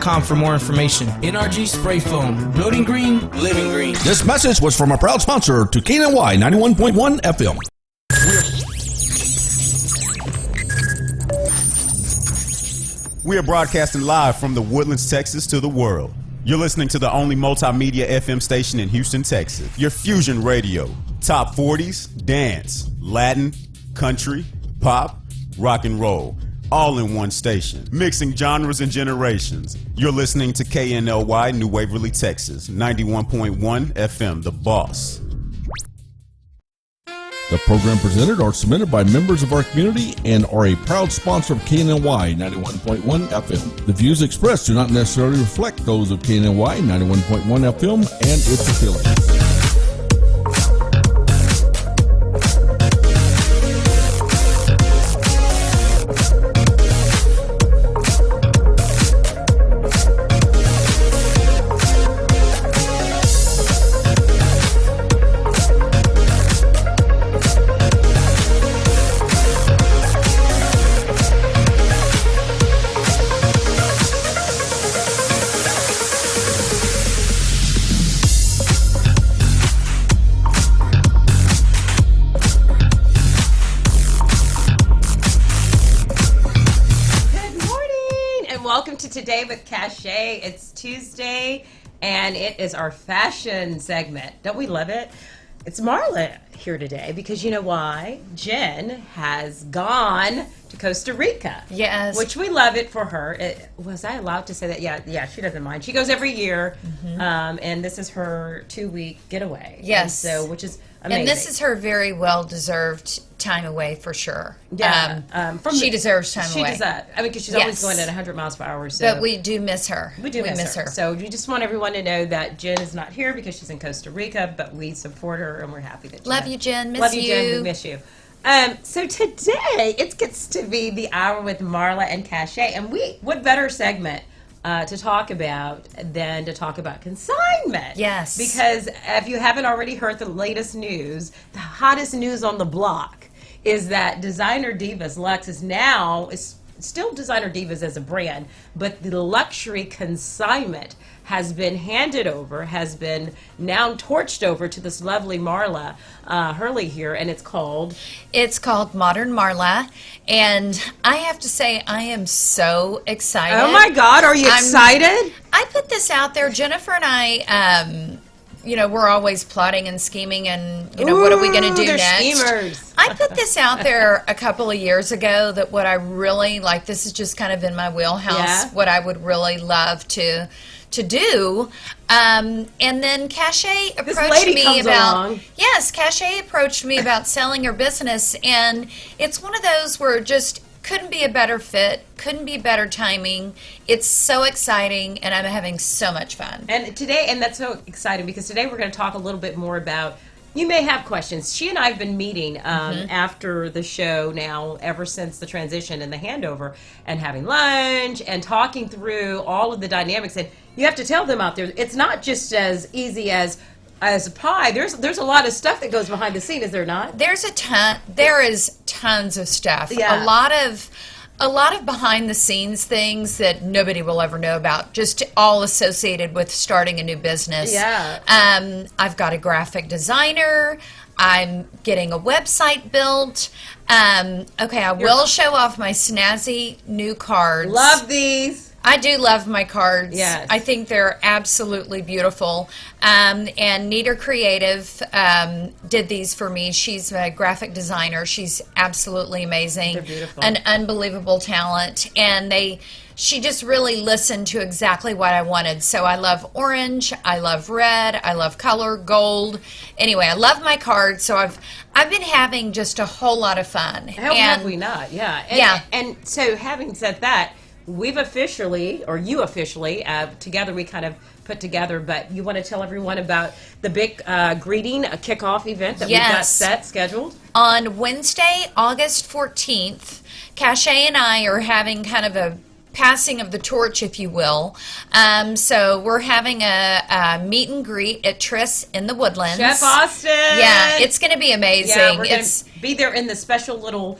NRGSprayFoam.com for more information. NRG Spray Foam. Building green, living green. This message was from a proud sponsor to KNLY 91.1 FM. We are broadcasting live from the Woodlands, Texas to the world. You're listening to the only multimedia FM station in Houston, Texas. Your Fusion Radio. Top 40s, dance, Latin, country, pop, rock and roll. All in one station. Mixing genres and generations. You're listening to KNLY New Waverly, Texas. 91.1 FM, The Boss. The program presented or submitted by members of our community and are a proud sponsor of KNLY 91.1 FM. The views expressed do not necessarily reflect those of KNLY 91.1 FM and its affiliates. Today with Cachet. It's Tuesday and it is our fashion segment. Don't we love it? It's Marla here today because you know why? Jen has gone to Costa Rica. Yes. Which we love it for her. Was I allowed to say that? Yeah, she doesn't mind. She goes every year, and this is her 2-week getaway. Yes. And so, which is amazing. And this is her very well-deserved time away for sure. Yeah. She deserves time away. She does that. I mean, because she's always going at 100 miles per hour. So. But we do miss her. We miss her. So we just want everyone to know that Jen is not here because she's in Costa Rica, but we support her and we're happy that Love you, Jen. Love you, Jen. We miss you. So today, it gets to be the hour with Marla and Cachet. And what better segment to talk about than to talk about consignment? Yes. Because if you haven't already heard the latest news, the hottest news on the block is that Designer Divas Luxe is still Designer Divas as a brand, but the luxury consignment has been handed over, has been now torched over to this lovely Marla Hurley here, and it's called Modern Marla, and I have to say I am so excited. Oh my God, are you excited? I put this out there. Jennifer and I, we're always plotting and scheming and, what are we going to do next? Schemers. I put this out there a couple of years ago that what I really like, this is just kind of in my wheelhouse, what I would really love to do. And then Cachet approached me about Cachet approached me about selling her business, and it's one of those where just couldn't be a better fit, couldn't be better timing. It's so exciting, and I'm having so much fun. And that's so exciting because today we're going to talk a little bit more about, you may have questions. She and I have been meeting after the show now, ever since the transition and the handover, and having lunch and talking through all of the dynamics. And you have to tell them out there, it's not just as easy as a pie. There's a lot of stuff that goes behind the scene, is there not? There is tons of stuff. Yeah. A lot of behind the scenes things that nobody will ever know about, just all associated with starting a new business. Yeah. I've got a graphic designer. I'm getting a website built. I will show off my snazzy new cards. Love these. I do love my cards. Yes. I think they're absolutely beautiful. And Nita Creative did these for me. She's a graphic designer. She's absolutely amazing. They're beautiful. An unbelievable talent. And she just really listened to exactly what I wanted. So I love orange, I love red, I love color, gold. Anyway, I love my cards. So I've been having just a whole lot of fun. How have we not? Yeah. And so having said that, we've officially, or you officially, together we kind of put together, but you want to tell everyone about the big greeting, a kickoff event that we've got scheduled? On Wednesday, August 14th, Cachet and I are having kind of a passing of the torch, if you will. So we're having a meet and greet at Triss in the Woodlands. Chef Austin! Yeah, it's going to be amazing. Yeah, we're going to be there in the special little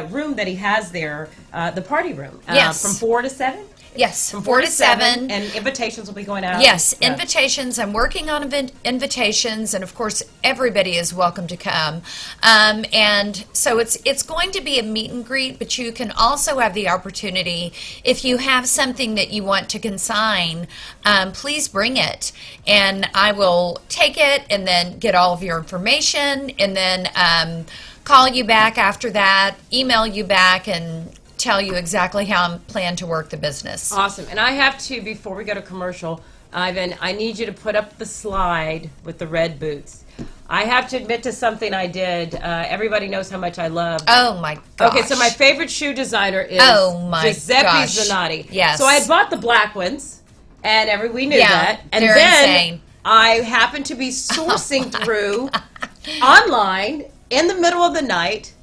room that he has there, the party room, from 4 to 7. Yes, From 4 to 7. And invitations will be going out. Yes, Yeah. invitations. I'm working on invitations, and of course, everybody is welcome to come. And so it's going to be a meet and greet, but you can also have the opportunity, if you have something that you want to consign, please bring it, and I will take it and then get all of your information, and then call you back after that, email you back, and tell you exactly how I plan to work the business. Awesome. And I have to, before we go to commercial, Ivan, I need you to put up the slide with the red boots. I have to admit to something I did. Everybody knows how much I love. Oh my gosh. Okay, so my favorite shoe designer is Giuseppe gosh. Zanotti. Yes. So I had bought the black ones, and we knew that. And they're then insane. I happened to be sourcing through online in the middle of the night,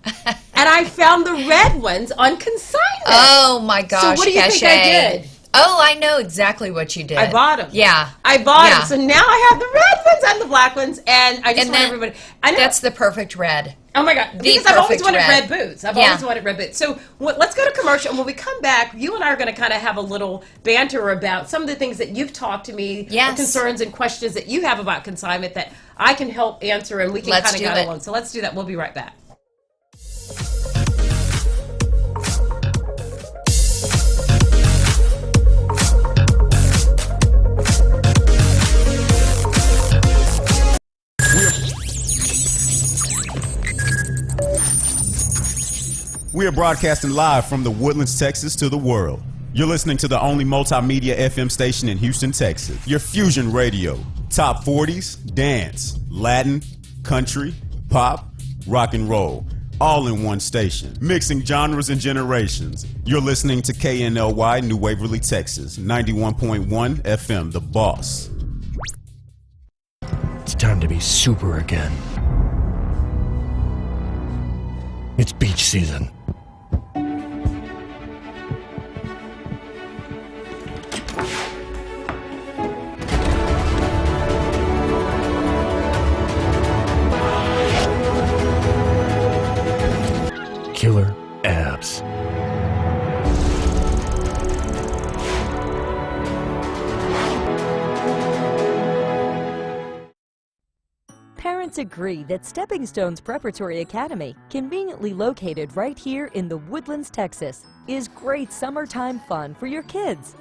and I found the red ones on consignment. Oh my gosh, So what do you think I did? Oh, I know exactly what you did. I bought them. Yeah. I bought Yeah. them. So now I have the red ones and the black ones, and I just And want then everybody. I know. That's the perfect red. Oh my God! The Because I've always perfect wanted red. red boots. I've Yeah. always wanted red boots. So let's go to commercial. And when we come back, you and I are going to kind of have a little banter about some of the things that you've talked to me, Yes. concerns and questions that you have about consignment that I can help answer, and we can Let's kind of do go it. along. So let's do that. We'll be right back. We are broadcasting live from the Woodlands, Texas to the world. You're listening to the only multimedia FM station in Houston, Texas. Your fusion radio. Top 40s, dance, Latin, country, pop, rock and roll. All in one station. Mixing genres and generations. You're listening to KNLY, New Waverly, Texas. 91.1 FM, The Boss. It's time to be super again. It's beach season. Killer abs. Parents agree that Stepping Stones Preparatory Academy, conveniently located right here in the Woodlands, Texas, is great summertime fun for your kids.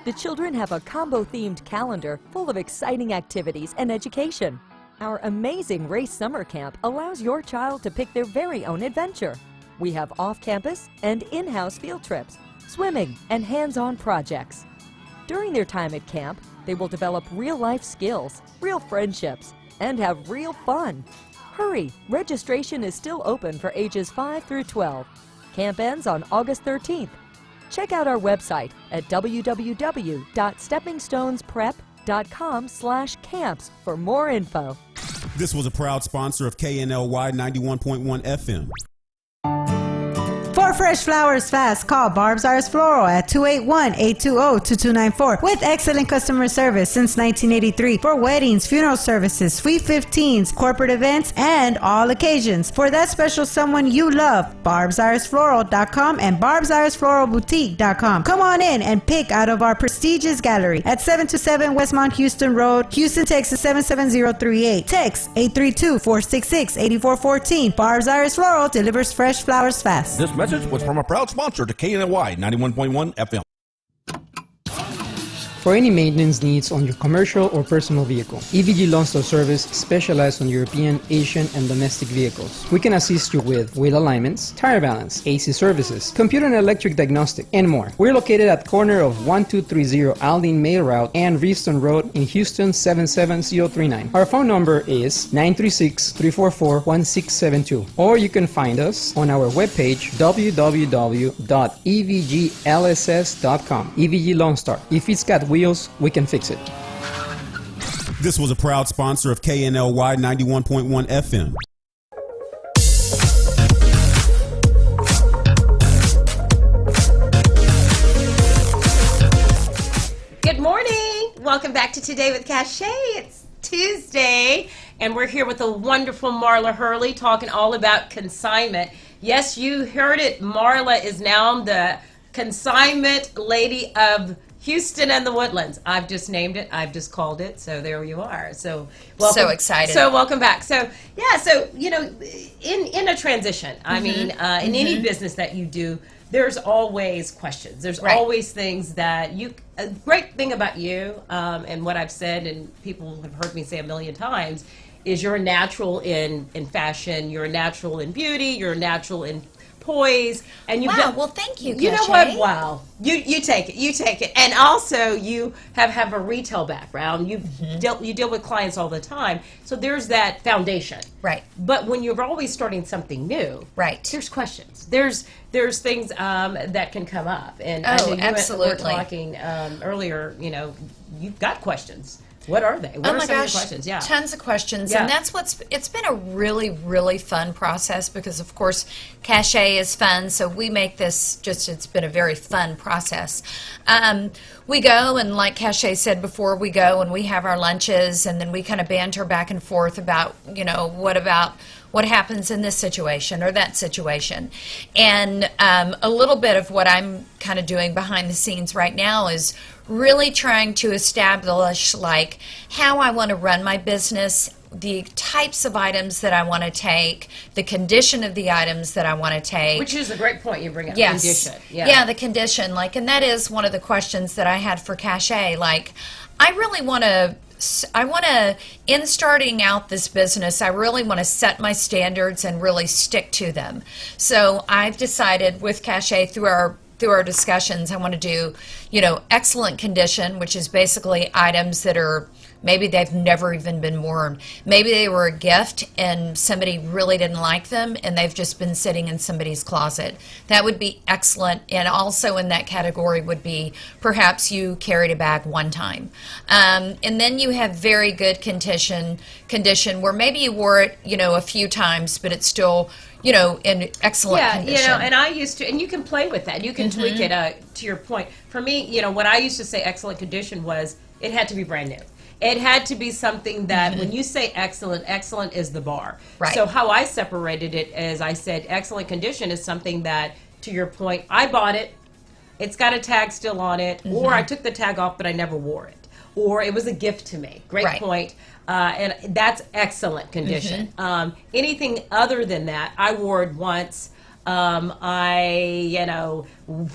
The children have a combo-themed calendar full of exciting activities and education. Our amazing Race Summer Camp allows your child to pick their very own adventure. We have off-campus and in-house field trips, swimming, and hands-on projects. During their time at camp, they will develop real-life skills, real friendships, and have real fun. Hurry! Registration is still open for ages 5 through 12. Camp ends on August 13th. Check out our website at www.steppingstonesprep.com/camps for more info. This was a proud sponsor of KNLY 91.1 FM. For fresh flowers fast, call Barb's Iris Floral at 281-820-2294 with excellent customer service since 1983 for weddings, funeral services, sweet 15s, corporate events, and all occasions. For that special someone you love, barbsirisfloral.com and barbsirisfloralboutique.com. Come on in and pick out of our prestigious gallery at 727 Westmont Houston Road, Houston, Texas 77038. Text 832-466-8414. Barb's Iris Floral delivers fresh flowers fast. This message was from a proud sponsor to KNLY 91.1 FM. For any maintenance needs on your commercial or personal vehicle, EVG Lawn Store Service specializes on European, Asian, and domestic vehicles. We can assist you with wheel alignments, tire balance, AC services, computer and electric diagnostic, and more. We're located at corner of 1230 Aldine Mail Route and Reeston Road in Houston 77039. Our phone number is 936-344-1672, or you can find us on our webpage www.evglss.com. EVG Lawn Star. If it's got wheels, we can fix it. This was a proud sponsor of KNLY 91.1 FM. Good morning. Welcome back to Today with Cachet. It's Tuesday, and we're here with the wonderful Marla Hurley talking all about consignment. Yes, you heard it. Marla is now the Consignment Lady of Houston and the Woodlands. I've just named it. I've just called it. So there you are. So welcome. So excited. So welcome back. So yeah. So in a transition, I mean, in any business that you do, there's always questions. There's always things that a great thing about you, and what I've said, and people have heard me say a million times, is you're a natural in fashion. You're a natural in beauty. You're a natural in poise, and you've Wow, done, well, thank you, You know Cache. what? Wow, you take it, and also you have a retail background. You deal with clients all the time, so there's that foundation. Right. But when you're always starting something new, Right. there's questions. There's things that can come up, and I know you absolutely. were talking earlier. You've got questions. What are they? What Oh are my some gosh, of the questions? Yeah. tons of questions. Yeah. And that's it's been a really, really fun process because, of course, Cache is fun. So we make this it's been a very fun process. We go, and like Cache said before, we go and we have our lunches, and then we kind of banter back and forth about, what happens in this situation or that situation. And a little bit of what I'm kind of doing behind the scenes right now is really trying to establish like how I want to run my business, the types of items that I want to take, the condition of the items that I want to take. Which is a great point you bring up. Yes. Condition. Yeah, the condition. And that is one of the questions that I had for Cache. I really want to, in starting out this business, I really want to set my standards and really stick to them. So I've decided with Cache through our discussions, I want to do, excellent condition, which is basically items that are maybe they've never even been worn. Maybe they were a gift and somebody really didn't like them and they've just been sitting in somebody's closet. That would be excellent. And also in that category would be perhaps you carried a bag one time. And then you have very good condition where maybe you wore it, a few times, but it's still in excellent condition. And I used to, and you can play with that. You can tweak it to your point. For me, what I used to say excellent condition was it had to be brand new. It had to be something that when you say excellent is the bar. Right. So how I separated it is I said excellent condition is something that, to your point, I bought it, it's got a tag still on it, or I took the tag off but I never wore it. Or it was a gift to me. Great point. And that's excellent condition. Anything other than that, I wore it once. I,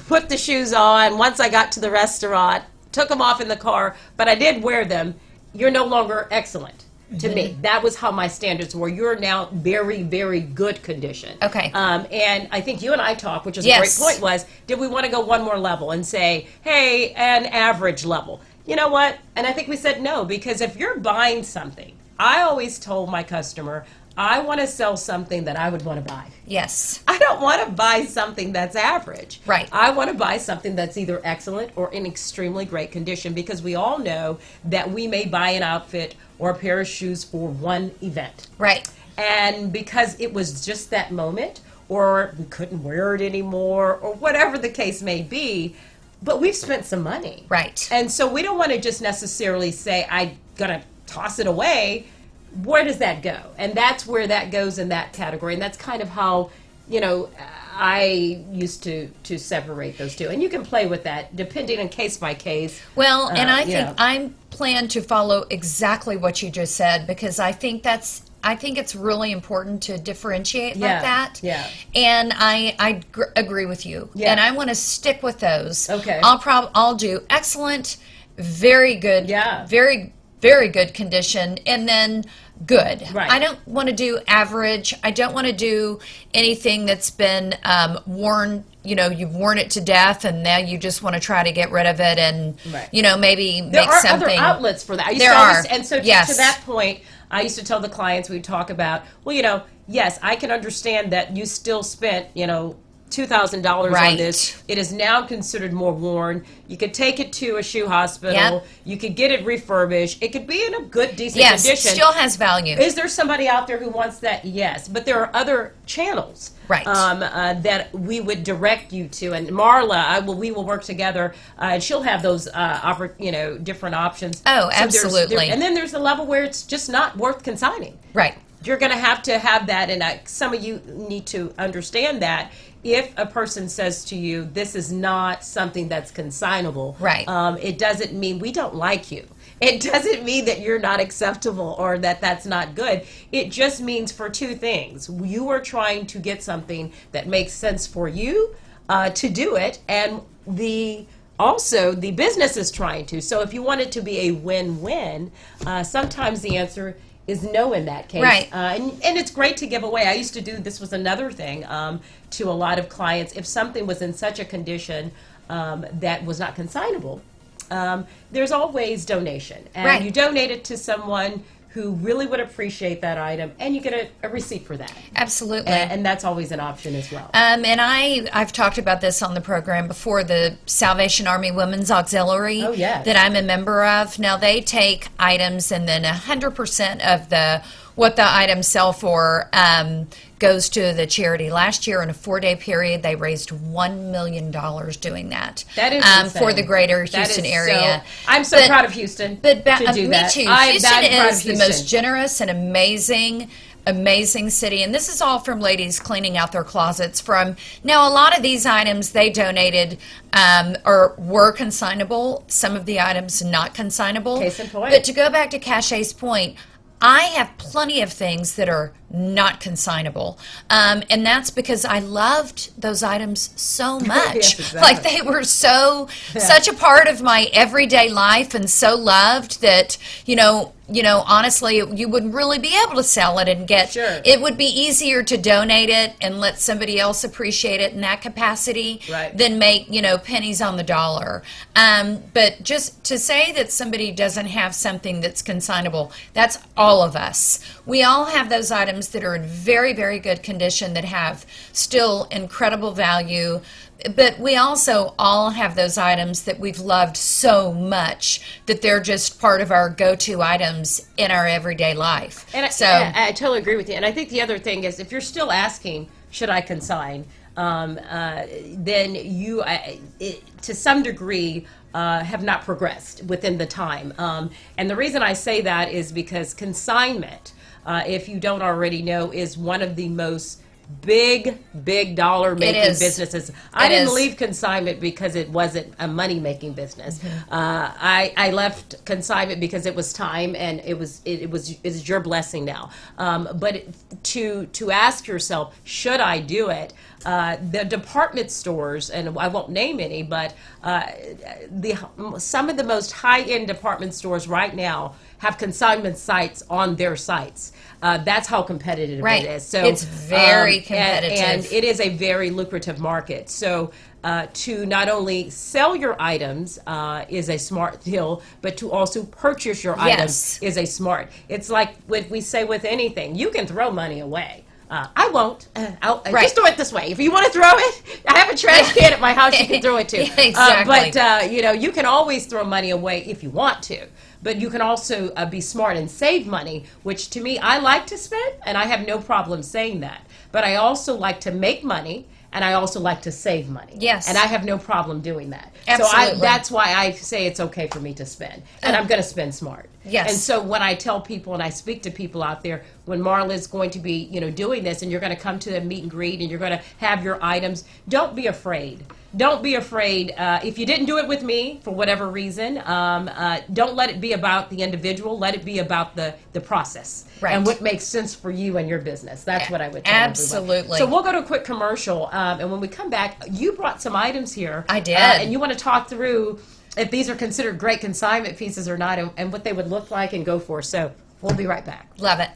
put the shoes on. Once I got to the restaurant, took them off in the car, but I did wear them. You're no longer excellent to me. That was how my standards were. You're now very, very good condition. Okay. And I think you and I talked, which is Yes. a great point, was did we want to go one more level and say, hey, an average level? You know what? And I think we said no, because if you're buying something, I always told my customer, I want to sell something that I would want to buy. Yes. I don't want to buy something that's average. Right. I want to buy something that's either excellent or in extremely great condition, because we all know that we may buy an outfit or a pair of shoes for one event. Right. And because it was just that moment, or we couldn't wear it anymore, or whatever the case may be, but we've spent some money. Right. And so we don't want to just necessarily say, I'm going to toss it away. Where does that go? And that's where that goes in that category. And that's kind of how, I used to separate those two. And you can play with that depending on case by case. Well, and I think I plan to follow exactly what you just said, because I think it's really important to differentiate like that. Yeah. And I agree with you. Yeah. And I want to stick with those. Okay. I'll do excellent, very good, very, very good condition, and then good. Right. I don't want to do average. I don't want to do anything that's been worn. You've worn it to death, and now you just want to try to get rid of it, and maybe There make are something. other outlets for that. I used There to always, are. And so to that point, I used to tell the clients, we'd talk about, yes, I can understand that you still spent, $2,000 Right. on this. It is now considered more worn. You could take it to a shoe hospital. Yep. You could get it refurbished. It could be in a good, decent Yes, condition. still has value. Is there somebody out there who wants that? Yes. But there are other channels. Right. That we would direct you to, and Marla, we will work together, and she'll have those, different options. Oh, So absolutely. and then there's a level where it's just not worth consigning. Right. You're going to have that, and some of you need to understand that if a person says to you, this is not something that's consignable, Right. It doesn't mean we don't like you. It doesn't mean that you're not acceptable or that that's not good. It just means for two things. You are trying to get something that makes sense for you to do it, and also the business is trying to. So if you want it to be a win-win, sometimes the answer is no in that case. Right. And it's great to give away. I used to do, this was another thing to a lot of clients. If something was in such a condition that was not consignable, there's always donation. And Right. you donate it to someone who really would appreciate that item, and you get a receipt for that. Absolutely. And that's always an option as well. And I've talked about this on the program before, the Salvation Army Women's Auxiliary Oh, yes. that I'm a member of. Now they take items, and then 100% of what the items sell for goes to the charity. Last year, in a 4-day period, they raised $1 million doing that. That is for the insane. greater That Houston is area. I'm so proud of Houston But to do me that. too. I'm Houston proud of is the Houston. most generous and amazing city, and this is all from ladies cleaning out their closets. From now, a lot of these items they donated or were consignable. Some of the items not consignable. Case in point. But to go back to Cachet's point, I have plenty of things that are not consignable, and that's because I loved those items so much. Yes, exactly. Like they were such a part of my everyday life, and so loved that honestly, you wouldn't really be able to sell it and get. Sure. It would be easier to donate it and let somebody else appreciate it in that capacity Right. than make pennies on the dollar. But just to say that somebody doesn't have something that's consignable, that's all of us. We all have those items that are in very, very good condition that have still incredible value. But we also all have those items that we've loved so much that they're just part of our go-to items in our everyday life. And I totally agree with you. And I think the other thing is, if you're still asking, should I consign, then you, to some degree, have not progressed within the time. And the reason I say that is because consignment, if you don't already know, is one of the most big dollar making businesses. I didn't leave consignment because it wasn't a money making business. I left consignment because it was time, and it's your blessing now. But to ask yourself, should I do it? The department stores, and I won't name any, but some of the most high-end department stores right now have consignment sites on their sites. That's how competitive Right. it is. So it's very competitive. and it is a very lucrative market. So to not only sell your items is a smart deal, but to also purchase your items is a smart. It's like what we say with anything. You can throw money away. I won't. I'll just throw it this way. If you want to throw it, I have a trash can at my house. You can throw it too. Exactly. But you can always throw money away if you want to. But you can also be smart and save money, which to me, I like to spend, and I have no problem saying that. But I also like to make money, and I also like to save money. Yes. And I have no problem doing that. Absolutely. So that's why I say it's okay for me to spend. And I'm going to spend smart. Yes. And so when I tell people and I speak to people out there, when Marla's going to be, doing this, and you're going to come to a meet and greet, and you're going to have your items, don't be afraid. Don't be afraid. If you didn't do it with me for whatever reason, don't let it be about the individual. Let it be about the process and what makes sense for you and your business. That's what I would tell Absolutely. everyone. So we'll go to a quick commercial, and when we come back, you brought some items here. I did. And you want to talk through if these are considered great consignment pieces or not, and what they would look like and go for. So we'll be right back. Love it.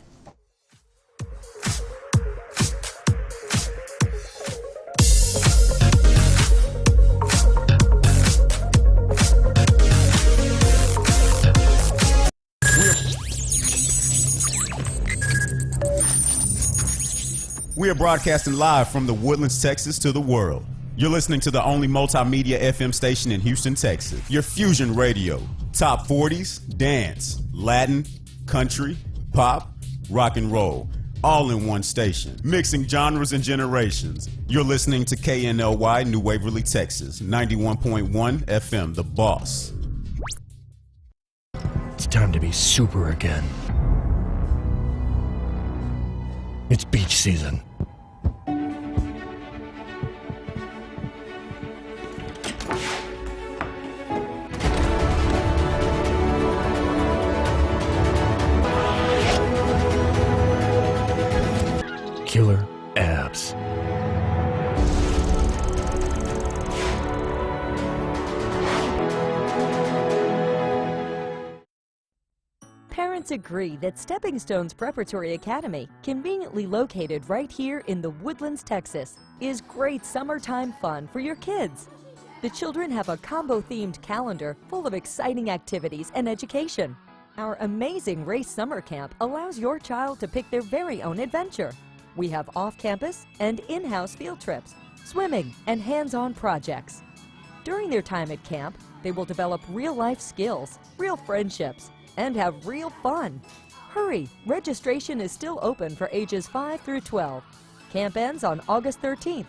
We are broadcasting live from the Woodlands, Texas to the world. You're listening to the only multimedia FM station in Houston, Texas. Your fusion radio. Top 40s, dance, Latin, country, pop, rock and roll. All in one station. Mixing genres and generations. You're listening to KNLY, New Waverly, Texas. 91.1 FM, The Boss. It's time to be super again. It's beach season. Parents agree that Stepping Stones Preparatory Academy, conveniently located right here in the Woodlands, Texas, is great summertime fun for your kids. The children have a combo-themed calendar full of exciting activities and education. Our amazing Race Summer Camp allows your child to pick their very own adventure. We have off-campus and in-house field trips, swimming, and hands-on projects. During their time at camp, they will develop real-life skills, real friendships, and have real fun. Hurry! Registration is still open for ages 5 through 12. Camp ends on August 13th.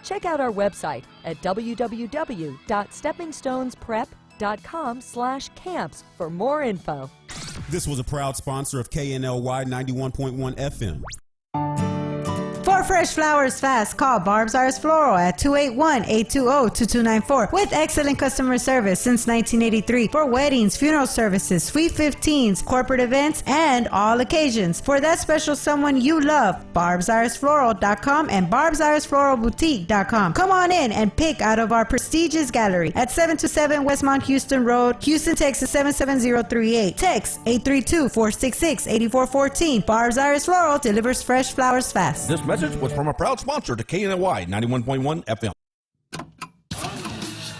Check out our website at www.steppingstonesprep.com/camps for more info. This was a proud sponsor of KNLY 91.1 FM. For fresh flowers fast, call Barb's Iris Floral at 281-820-2294 with excellent customer service since 1983 for weddings, funeral services, sweet 15s, corporate events, and all occasions. For that special someone you love, barbsirisfloral.com and barbsirisfloralboutique.com. Come on in and pick out of our prestigious gallery at 727 Westmont Houston Road, Houston, Texas 77038. Text 832-466-8414. Barb's Iris Floral delivers fresh flowers fast. This message was from a proud sponsor to KNLY 91.1 FM.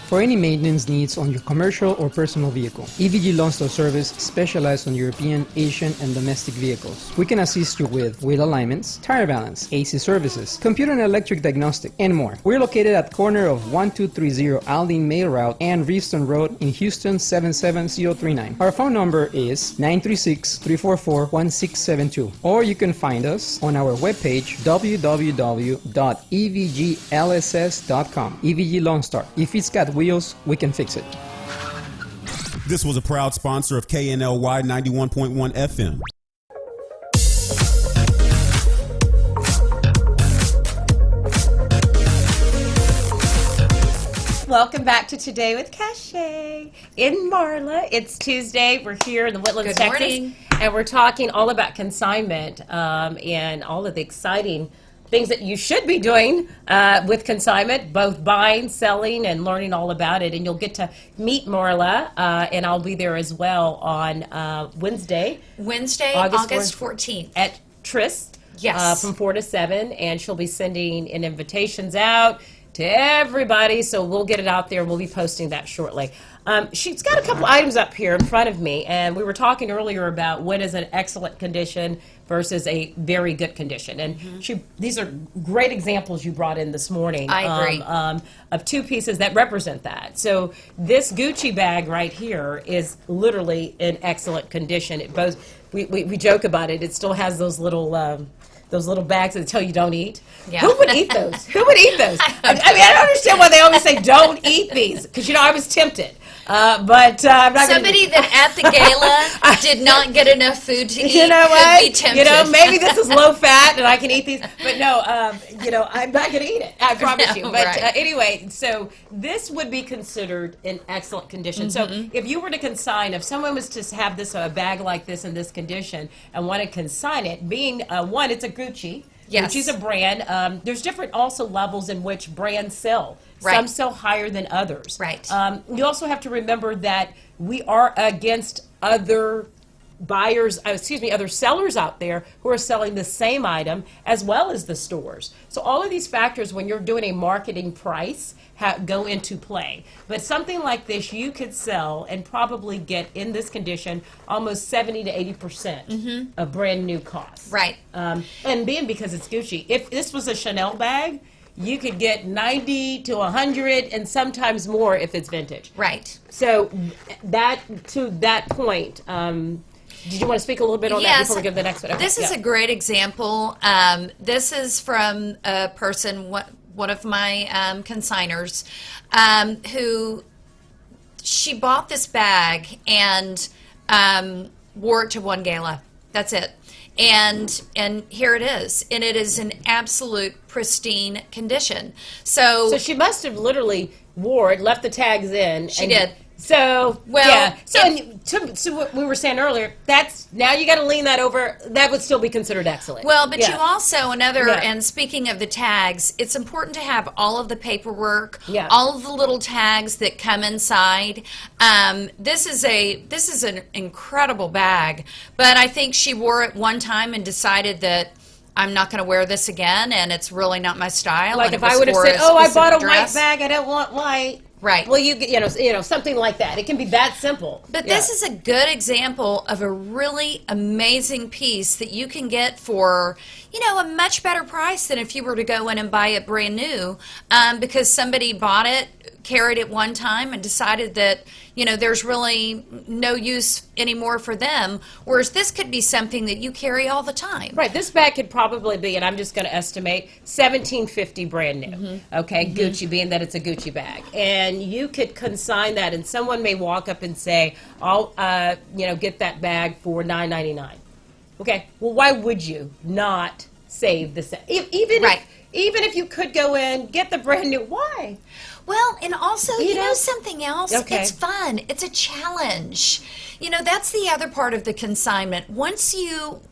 For any maintenance needs on your commercial or personal vehicle, EVG Lawn Store Service specializes on European, Asian, and domestic vehicles. We can assist you with wheel alignments, tire balance, AC services, computer and electric diagnostic, and more. We're located at corner of 1230 Aldine Mail Route and Reeveston Road in Houston 77039. Our phone number is 936-344-1672, or you can find us on our webpage www.evglss.com. EVG Lawn Store. If it's got wheels, we can fix it. This was a proud sponsor of KNLY 91.1 FM. Welcome back to Today with Cache in Marla. It's Tuesday. We're here in the Woodlands, Good Texas, morning. and we're talking all about consignment and all of the exciting things that you should be doing with consignment, both buying, selling, and learning all about it. And you'll get to meet Marla, and I'll be there as well on Wednesday, August 14th. at Tris. Yes. From 4 to 7, and she'll be sending invitations out to everybody, so we'll get it out there. We'll be posting that shortly. She's got a couple items up here in front of me, and we were talking earlier about what is an excellent condition versus a very good condition. And these are great examples you brought in this morning. I agree. Of two pieces that represent that. So this Gucci bag right here is literally in excellent condition. It both we joke about it. It still has those little bags that tell you don't eat. Yeah. Who would eat those? Who would eat those? I mean, I don't understand why they always say don't eat these, because I was tempted. But I'm not Somebody that at the gala did not get enough food to eat you know could what? be tempted. Maybe this is low fat and I can eat these, but no, I'm not going to eat it. I promise you. But right. Anyway, so this would be considered in excellent condition. So if you were to consign, if someone was to have this a bag like this in this condition and want to consign it, being one, it's a Gucci. Yes. Gucci's a brand. There's different also levels in which brands sell. Right. Some sell higher than others. Right. You also have to remember that we are against other other sellers out there who are selling the same item as well as the stores. So all of these factors, when you're doing a marketing price, go into play. But something like this, you could sell and probably get in this condition almost 70 to 80% of brand new costs. Right. And being because it's Gucci, if this was a Chanel bag, you could get 90 to 100 and sometimes more if it's vintage. Right. So to that point, did you want to speak a little bit on that before we give the next one? Okay, This is a great example. This is from a person, one of my consigners, who she bought this bag and wore it to one gala. That's it. And here it is, and it is in absolute pristine condition. So she must have literally wore it, left the tags in. She did. So Well, yeah. So to what we were saying earlier, that's now you got to lean that over. That would still be considered excellent. Well, but Yeah. you also another Yeah. and speaking of the tags, it's important to have all of the paperwork, Yeah. all of the little tags that come inside. This is an incredible bag, but I think she wore it one time and decided that I'm not going to wear this again, and it's really not my style. Like and if it was I would have for said, a "Oh, I specific bought a dress. white bag. I don't want white." Right. Well, you know something like that. It can be that simple. But Yeah. this is a good example of a really amazing piece that you can get for, a much better price than if you were to go in and buy it brand new, because somebody bought it, carried it one time, and decided that, there's really no use anymore for them. Whereas this could be something that you carry all the time. Right. This bag could probably be, and I'm just going to estimate, $17.50 brand new. Okay, Gucci, being that it's a Gucci bag, and you could consign that, and someone may walk up and say, "I'll, get that bag for $9.99." Okay. Well, why would you not save the even Right. even if you could go in get the brand new? Why? Well, and also, You know- something else? Okay. It's fun. It's a challenge. That's the other part of the consignment.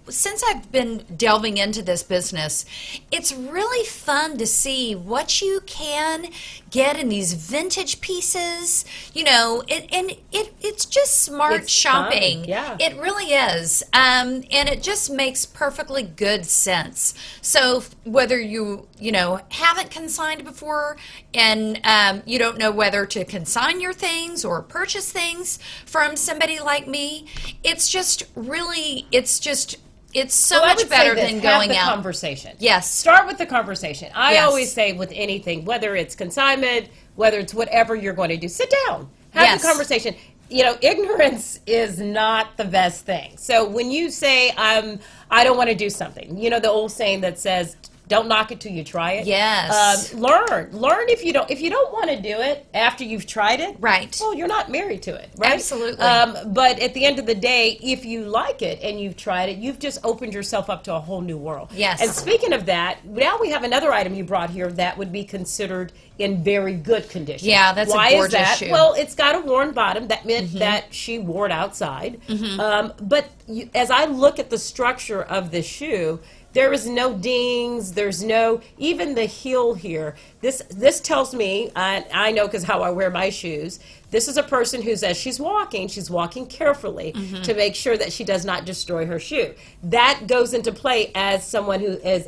Since I've been delving into this business, it's really fun to see what you can get in these vintage pieces. It's just smart It's shopping. fun, yeah. It really is. And it just makes perfectly good sense. So whether you haven't consigned before and you don't know whether to consign your things or purchase things from somebody like me, it's so Well, I much would say better this, than have going the out. conversation. Yes. Start with the conversation. I Yes. always say with anything, whether it's consignment, whether it's whatever you're going to do, sit down, have Yes. the conversation. Ignorance is not the best thing. So when you say I don't want to do something, the old saying that says, don't knock it till you try it. Yes. Learn if you don't want to do it after you've tried it. Right. Well, you're not married to it, right? Absolutely. But at the end of the day, if you like it and you've tried it, you've just opened yourself up to a whole new world. Yes. And speaking of that, now we have another item you brought here that would be considered in very good condition. Yeah, that's a Why gorgeous is that? shoe. Well, it's got a worn bottom. That meant that she wore it outside. But as I look at the structure of this shoe, there is no dings. There's no, even the heel here. This tells me, I know because how I wear my shoes, this is a person who's, as she's walking carefully to make sure that she does not destroy her shoe. That goes into play as someone who is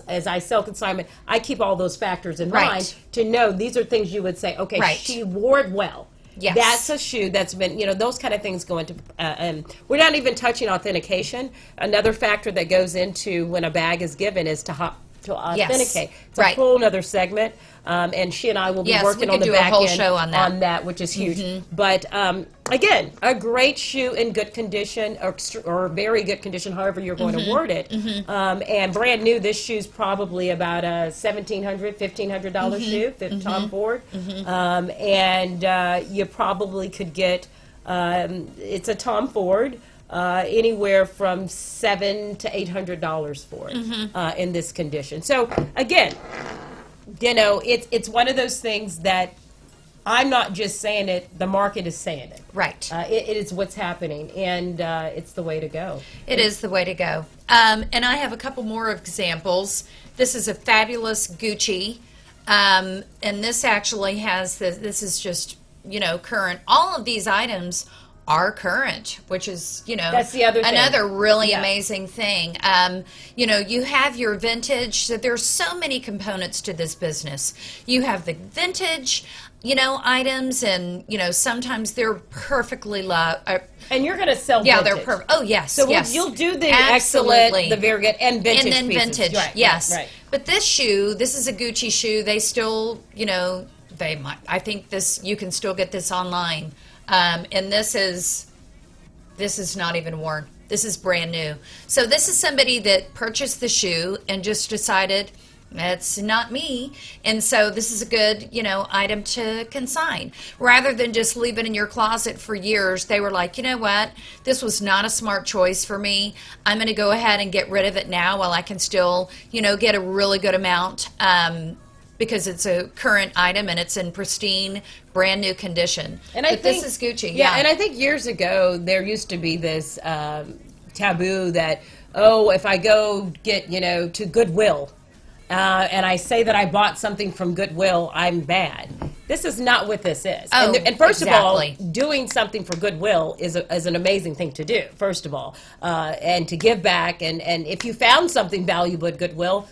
as I sell consignment, I keep all those factors in Right. mind to know these are things you would say, okay, Right. she wore it well. Yes. That's a shoe that's been, those kind of things go into, and we're not even touching authentication. Another factor that goes into when a bag is given is to authenticate. It's a Right. whole other segment, and she and I will be Yes, working we on could the do a back whole end show on that. which is huge. But again, a great shoe in good condition, or very good condition, however you're going to word it. And brand new, this shoe's probably about a $1,700, $1,500 shoe, Tom Ford. And you probably could get, it's a Tom Ford. Anywhere from $700 to $800 for it in this condition. So again, it's one of those things that I'm not just saying it; the market is saying it. Right. It is what's happening, and it's the way to go. It is the way to go. And I have a couple more examples. This is a fabulous Gucci. And this actually has, this is just, current. All of these items are current, which is, That's the other thing. another really Yeah. amazing thing. You have your vintage. So there's so many components to this business. You have the vintage, items, and, sometimes they're perfectly And you're going to sell. yeah, vintage. they're perfect. Oh, yes, So yes. you'll do the Absolutely. excellent, the very good, and vintage and then pieces. vintage, Right, yes. Right. But this shoe, this is a Gucci shoe. They still, they might. I think you can still get this online. And this is not even worn. This is brand new. So this is somebody that purchased the shoe and just decided, that's not me. And so this is a good, item to consign. Rather than just leave it in your closet for years, they were like, you know what? This was not a smart choice for me. I'm going to go ahead and get rid of it now while I can still, get a really good amount because it's a current item and it's in pristine, brand new condition. And but this is Gucci. Yeah, and I think years ago there used to be this taboo that, oh, if I go get, to Goodwill, and I say that I bought something from Goodwill, I'm bad. This is not what this is. Oh, and first exactly. of all, doing something for Goodwill is an amazing thing to do, first of all. And to give back, and if you found something valuable at Goodwill,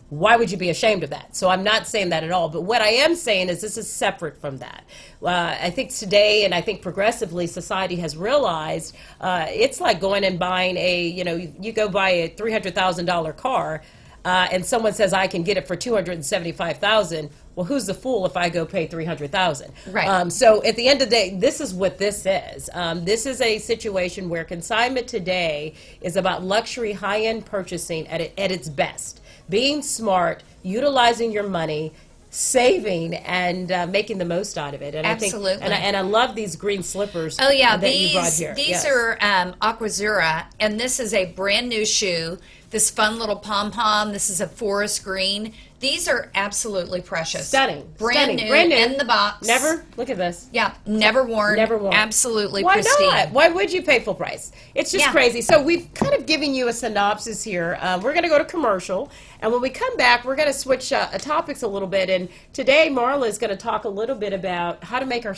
why would you be ashamed of that? So I'm not saying that at all. But what I am saying is this is separate from that. I think today, and I think progressively, society has realized it's like going and buying you go buy a $300,000 car, and someone says I can get it for $275,000. Well, who's the fool if I go pay $300,000? Right. So at the end of the day, this is what this is. This is a situation where consignment today is about luxury, high-end purchasing at its best. Being smart, utilizing your money, saving, and making the most out of it. And Absolutely. I think, and I love these green slippers. Oh yeah, that you brought here. These Yes. are Aquazzura, and this is a brand new shoe. This fun little pom pom. This is a forest green. These are absolutely precious. Stunning. Brand new in the box. Never. Look at this. Yeah, never worn. Never worn. Absolutely Why pristine. not? Why would you pay full price? It's just Yeah. crazy. So we've kind of given you a synopsis here. We're going to go to commercial, and when we come back, we're going to switch topics a little bit. And today, Marla is going to talk a little bit about how to make how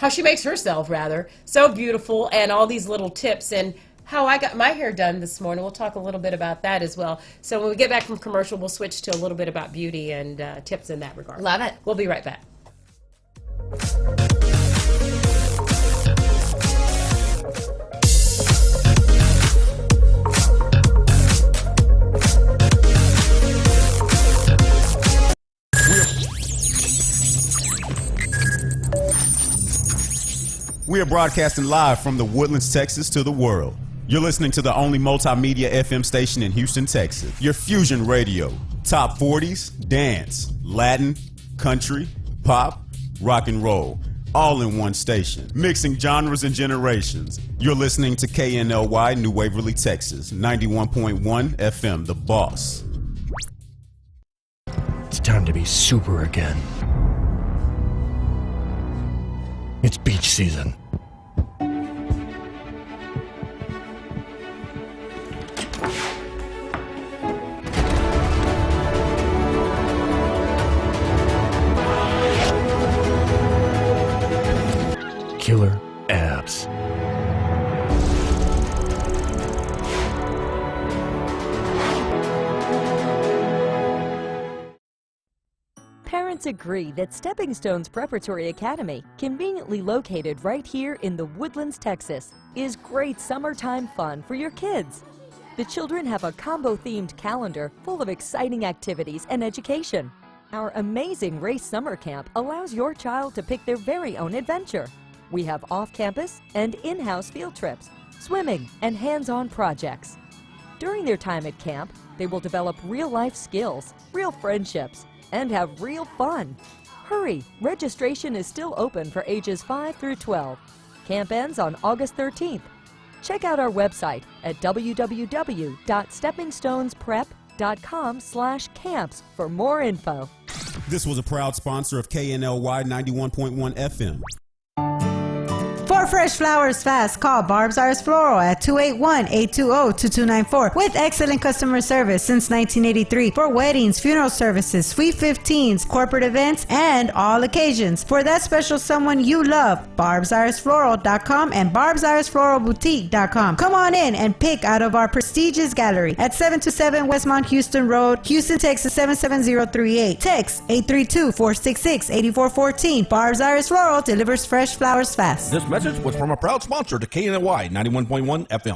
she makes herself, rather, so beautiful, and all these little tips, and how I got my hair done this morning. We'll talk a little bit about that as well. So when we get back from commercial, we'll switch to a little bit about beauty and tips in that regard. Love it. We'll be right back. We are broadcasting live from the Woodlands, Texas to the world. You're listening to the only multimedia FM station in Houston, Texas. Your fusion radio. Top 40s, dance, Latin, country, pop, rock and roll. All in one station. Mixing genres and generations. You're listening to KNLY, New Waverly, Texas. 91.1 FM, The Boss. It's time to be super again. It's beach season. Killer abs. Parents agree that Stepping Stones Preparatory Academy, conveniently located right here in the Woodlands, Texas, is great summertime fun for your kids. The children have a combo-themed calendar full of exciting activities and education. Our amazing race summer camp allows your child to pick their very own adventure. We have off-campus and in-house field trips, swimming, and hands-on projects. During their time at camp, they will develop real-life skills, real friendships, and have real fun. Hurry! Registration is still open for ages 5 through 12. Camp ends on August 13th. Check out our website at www.steppingstonesprep.com/camps for more info. This was a proud sponsor of KNLY 91.1 FM. For fresh flowers fast, call Barb's Iris Floral at 281-820-2294 with excellent customer service since 1983 for weddings, funeral services, sweet 15s, corporate events, and all occasions. For that special someone you love, barbsirisfloral.com and barbsirisfloralboutique.com. Come on in and pick out of our prestigious gallery at 727 Westmont Houston Road, Houston, Texas 77038. Text 832-466-8414. Barb's Iris Floral delivers fresh flowers fast. This message was from a proud sponsor to KNLY 91.1 FM.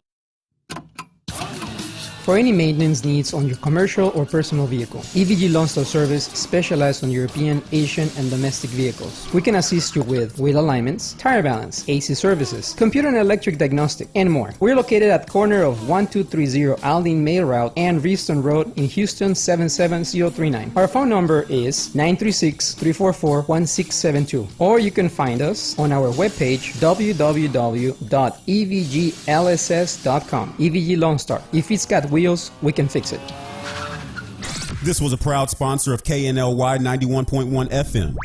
For any maintenance needs on your commercial or personal vehicle, EVG Loan Store Service specializes on European, Asian, and domestic vehicles. We can assist you with wheel alignments, tire balance, AC services, computer and electric diagnostic, and more. We're located at corner of 1230 Aldine Mail Route and Reeston Road in Houston 77039. Our phone number is 936-344-1672, or you can find us on our webpage www.evglss.com. EVG Loan Star. If it's got wheels, we can fix it. This was a proud sponsor of KNLY 91.1 FM.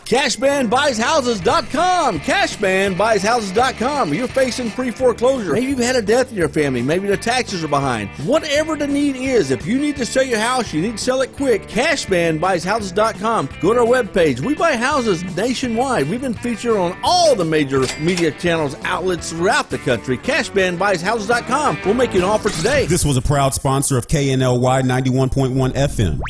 CashmanBuysHouses.com. CashmanBuysHouses.com. You're facing pre-foreclosure. Maybe you've had a death in your family. Maybe the taxes are behind. Whatever the need is, if you need to sell your house, you need to sell it quick. CashmanBuysHouses.com. Go to our webpage. We buy houses nationwide. We've been featured on all the major media channels, outlets throughout the country. CashmanBuysHouses.com. We'll make you an offer today. This was a proud sponsor of KNLY 91.1 FM.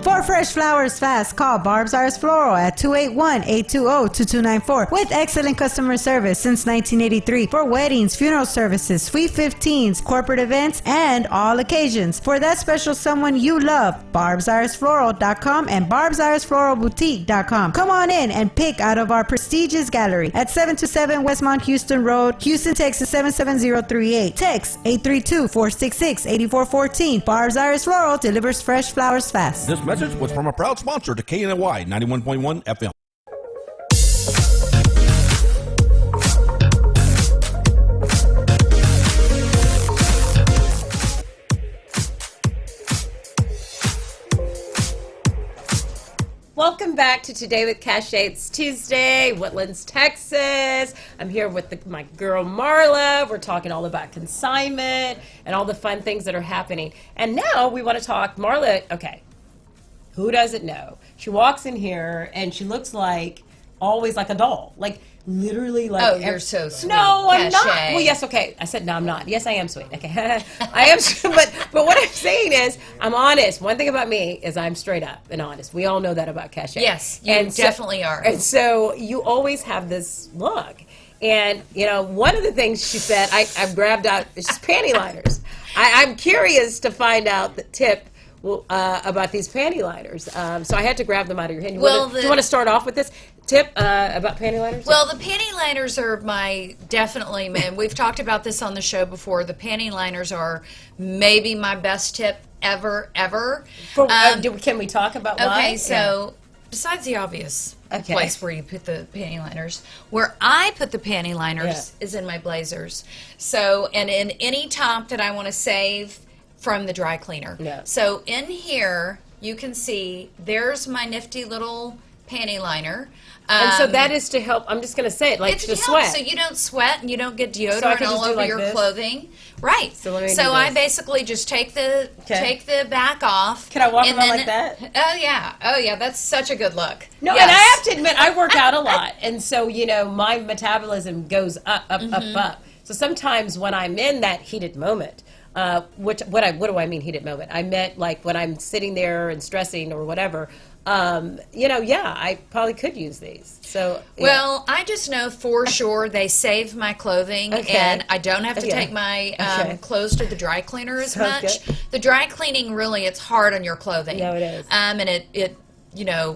For fresh flowers fast, call Barb's Iris Floral at 281-820-2294 with excellent customer service since 1983 for weddings, funeral services, sweet 15s, corporate events, and all occasions. For that special someone you love, barbsirisfloral.com and barbsirisfloralboutique.com. Come on in and pick out of our prestigious gallery at 727 Westmont Houston Road, Houston, Texas 77038. Text 832-466-8414. Barb's Iris Floral delivers fresh flowers fast. This message was from a proud sponsor to KNLY 91.1 FM. Welcome back to Today with Cachet. It's Tuesday, Woodlands, Texas. I'm here with my girl Marla. We're talking all about consignment and all the fun things that are happening. And now we want to talk, Marla, okay, who doesn't know? She walks in here and she looks like, always like a doll. Like, literally like... Oh, you're so sweet. No, I'm not. Cachet. Well, yes, okay. I said, no, I'm not. Yes, I am sweet. Okay. I am, but what I'm saying is, I'm honest. One thing about me is I'm straight up and honest. We all know that about Cachet. Yes, you definitely are. And so you always have this look. And, you know, one of the things she said, I've grabbed out, it's just panty liners. I'm curious to find out the tip about these panty liners. So I had to grab them out of your hand. Do you want to start off with this tip about panty liners? Well, the panty liners are definitely, man, we've talked about this on the show before. The panty liners are maybe my best tip ever. Can we talk about why? Okay, so besides the obvious place where you put the panty liners, where I put the panty liners is in my blazers. So, and in any top that I want to save from the dry cleaner. Yeah. So in here, you can see there's my nifty little panty liner. And so that is to help, I'm just going to say it, like it's to help, sweat. so you don't sweat and you don't get deodorant So I can all just do over like your this? clothing. Right. So let me do I this. basically just take the back off. Can I walk and around then- like that? Oh yeah, that's such a good look. No, Yes. and I have to admit, I work out a lot, and so you know my metabolism goes up. So sometimes when I'm in that heated moment, what do I mean heated moment? I meant like when I'm sitting there and stressing or whatever. I probably could use these. So Well, I just know for sure they save my clothing, and I don't have to take my clothes to the dry cleaner as Sounds much. good. The dry cleaning really, it's hard on your clothing. No, it is. And it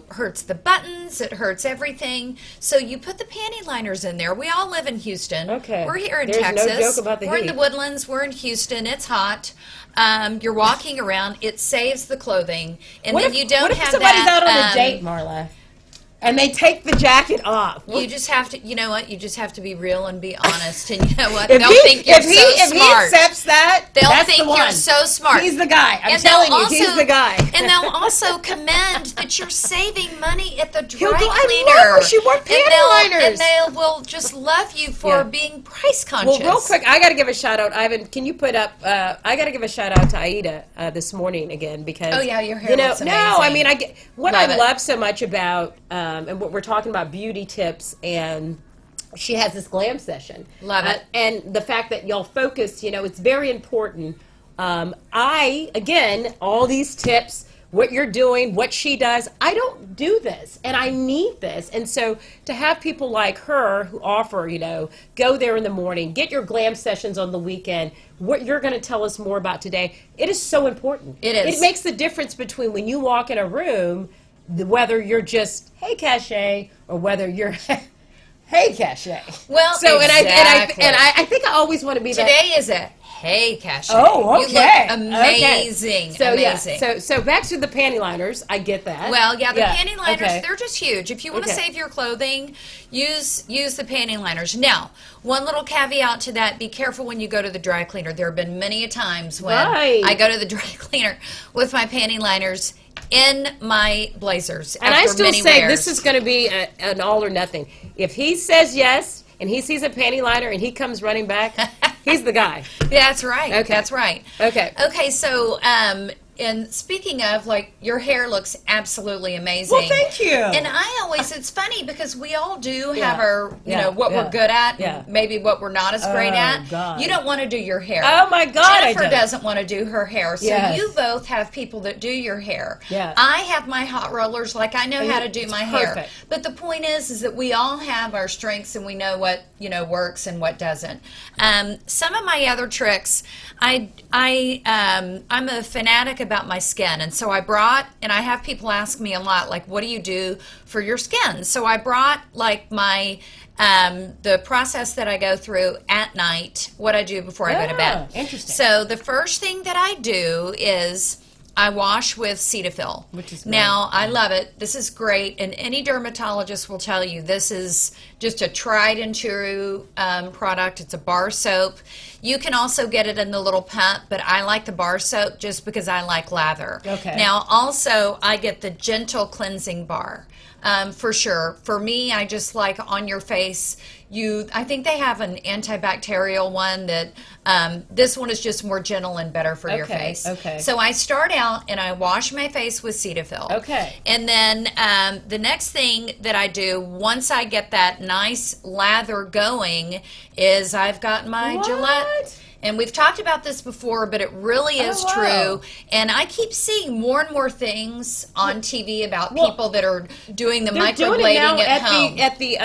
hurts the buttons, it hurts everything. So you put the panty liners in there. We all live in Houston. Okay. We're here in There's no Texas. joke about the We're in heat. the Woodlands. We're in Houston. It's hot. You're walking around. It saves the clothing, and what then if, you don't what if have somebody's that. out on a date, Marla, and they take the jacket off? You just have to, you know what? You just have to be real and be honest. And you know what? If They'll he, think you're if he, so if smart. he accepts that, They'll that's think the one. you're so smart. He's the guy. I'm And telling they'll you, he's also- the guy. And they'll also commend that you're saving money at the He'll dry go, cleaner. I love her. She wore And panty liners. And they will just love you for being price conscious. Well, real quick, I got to give a shout out. Ivan, can you put up? I got to give a shout out to Aida this morning again because Oh, yeah, your hair looks No, amazing. I mean, what Love I it. love so much about and what we're talking about beauty tips, and she has this glam session. Love it. And the fact that y'all focus, it's very important. All these tips, what you're doing, what she does, I don't do this, and I need this. And so to have people like her who offer, go there in the morning, get your glam sessions on the weekend, what you're going to tell us more about today, it is so important. It is. It makes the difference between when you walk in a room, whether you're just, hey, Cachet, or whether you're, hey, Cachet. Well, so, exactly. and I think I always want to be that. Today is a Okay, Cache. Oh, okay. You look amazing. Okay. So, amazing. Yeah. So back to the panty liners. I get that. Well, yeah, the panty liners, okay. they're just huge. If you want to Okay. save your clothing, use the panty liners. Now, one little caveat to that, be careful when you go to the dry cleaner. There have been many a times when Right. I go to the dry cleaner with my panty liners in my blazers. And after I still many say wears. this is going to be an all or nothing. If he says yes and he sees a panty liner and he comes running back, he's the guy. That's right. Okay. That's right. Okay. Okay, so and speaking of, like, your hair looks absolutely amazing. Well, thank you. And I always, it's funny because we all do have Yeah. our, you know, what Yeah. we're good at, Yeah. and maybe what we're not as great Oh, at. God. You don't want to do your hair. Oh, my God, I Jennifer don't. doesn't want to do her hair. So Yes. you both have people that do your hair. Yeah. I have my hot rollers, like I know how to do It's my hair. perfect. But the point is that we all have our strengths and we know what, you know, works and what doesn't. Some of my other tricks, I'm a fanatic about my skin, and so I brought, and I have people ask me a lot, like, what do you do for your skin? So I brought, like, my the process that I go through at night, what I do before I go to bed. Interesting. So the first thing that I do is I wash with Cetaphil. Which is great. Now, I love it. This is great, and any dermatologist will tell you this is just a tried and true product. It's a bar soap. You can also get it in the little pump, but I like the bar soap just because I like lather. Okay. Now, also, I get the gentle cleansing bar. For sure. For me, I just like on your face. I think they have an antibacterial one that this one is just more gentle and better for your face. Okay. So I start out and I wash my face with Cetaphil. Okay. And then the next thing that I do once I get that nice lather going is I've got my What? Gillette. And we've talked about this before, but it really is wow. true. And I keep seeing more and more things on TV about people that are doing the They're doing it microblading now at home. at the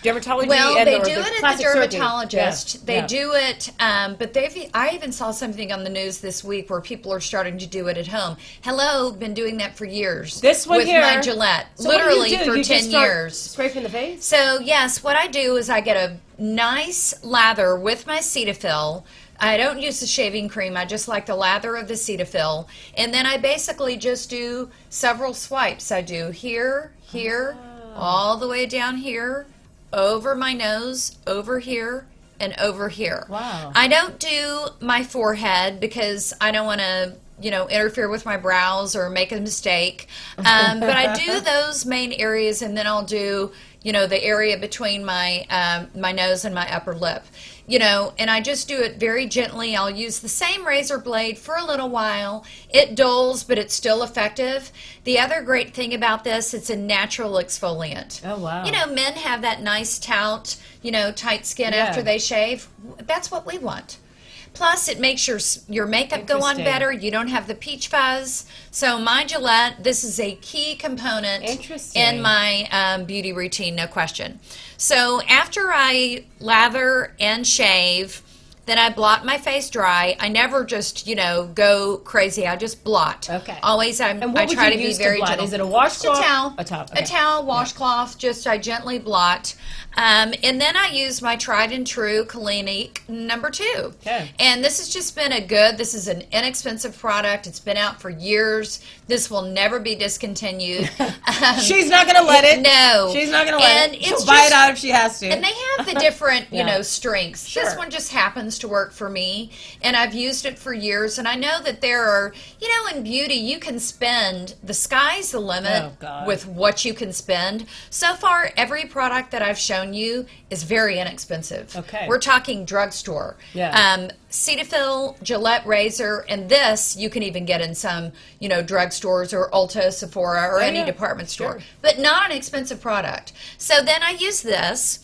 dermatology. Well, and they or do the it at the plastic surgery. dermatologist. Yeah. They Yeah. do it, but I even saw something on the news this week where people are starting to do it at home. Hello, been doing that for years. This one with here. my Gillette, So what do literally you do? for You 10 just start years. Scraping the face. So yes, what I do is I get a nice lather with my Cetaphil. I don't use the shaving cream. I just like the lather of the Cetaphil. And then I basically just do several swipes. I do here, all the way down here, over my nose, over here, and over here. Wow. I don't do my forehead because I don't want to, interfere with my brows or make a mistake. But I do those main areas, and then I'll do, the area between my my nose and my upper lip. And I just do it very gently. I'll use the same razor blade for a little while. It dulls, but it's still effective. The other great thing about this, it's a natural exfoliant. Oh, wow. Men have that nice tout, tight skin Yeah. after they shave. That's what we want. Plus, it makes your makeup go on Interesting. better. You don't have the peach fuzz. So my Gillette, this is a key component Interesting. in my beauty routine, no question. So after I lather and shave, then I blot my face dry. I never just, go crazy. I just blot. Okay. Always, I And what would try you to be use to very blot? gentle. Is it a washcloth? Just a towel. A towel, A okay. towel, washcloth. Just I gently blot. And then I use my tried and true Clinique number 2. Okay. And this has just been this is an inexpensive product. It's been out for years. This will never be discontinued. She's not going to let it. No. She's not going to let And it. She'll it's buy it just- out if she has to. And they have the different, Yeah. strengths. Sure. This one just happens to work for me, and I've used it for years. And I know that there are, in beauty, you can spend, the sky's the limit Oh, God. with what you can spend. So far, every product that I've shown you is very inexpensive. Okay. We're talking drugstore. Yeah. Cetaphil, Gillette razor, and this you can even get in some, drugstores or Ulta, Sephora, or any yeah. department store. Sure. But not an expensive product. So then I use this,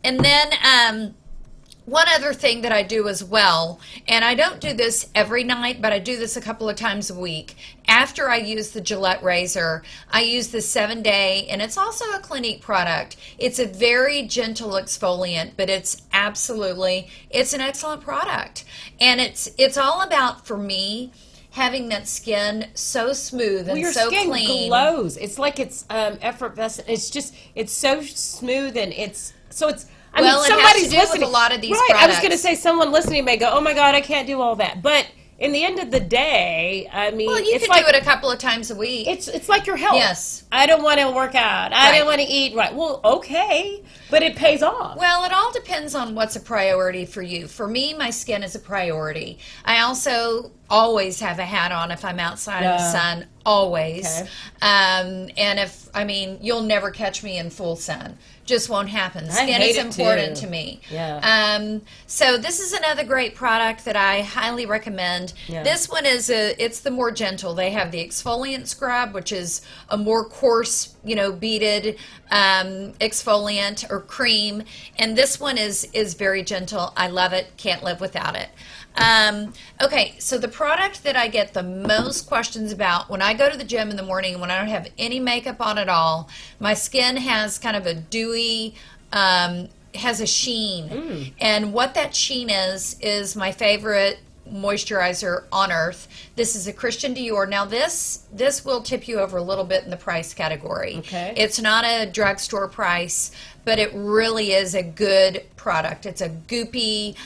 and then one other thing that I do as well, and I don't do this every night, but I do this a couple of times a week. After I use the Gillette razor, I use the 7-Day, and it's also a Clinique product. It's a very gentle exfoliant, but it's an excellent product. And it's all about, for me, having that skin so smooth and your so skin clean. glows. It's like it's effervescent. It's so smooth and it's I Well, mean, it has somebody's to do with listening. a lot of these right, I was products. going to say someone listening may go, oh my God, I can't do all that. But in the end of the day, I mean, Well, you it's could like, do it a couple of times a week. it's like your health. Yes. I don't want to work out. I Right. don't want to eat right. Well, okay, but it pays off. Well, it all depends on what's a priority for you. For me, my skin is a priority. I also always have a hat on if I'm outside in the sun, always. Okay. And you'll never catch me in full sun. Just won't happen. Skin hate is it important too. to me. Yeah. So this is another great product that I highly recommend. Yeah. This one it's the more gentle. They have the exfoliant scrub, which is a more coarse, beaded exfoliant or cream, and this one is very gentle. I love it. Can't live without it. Okay, so the product that I get the most questions about when I go to the gym in the morning, when I don't have any makeup on at all, my skin has kind of a dewy, has a sheen. And what that sheen is my favorite moisturizer on earth. This is a Christian Dior. Now this will tip you over a little bit in the price category. Okay. It's not a drugstore price, but it really is a good product. It's a goopy,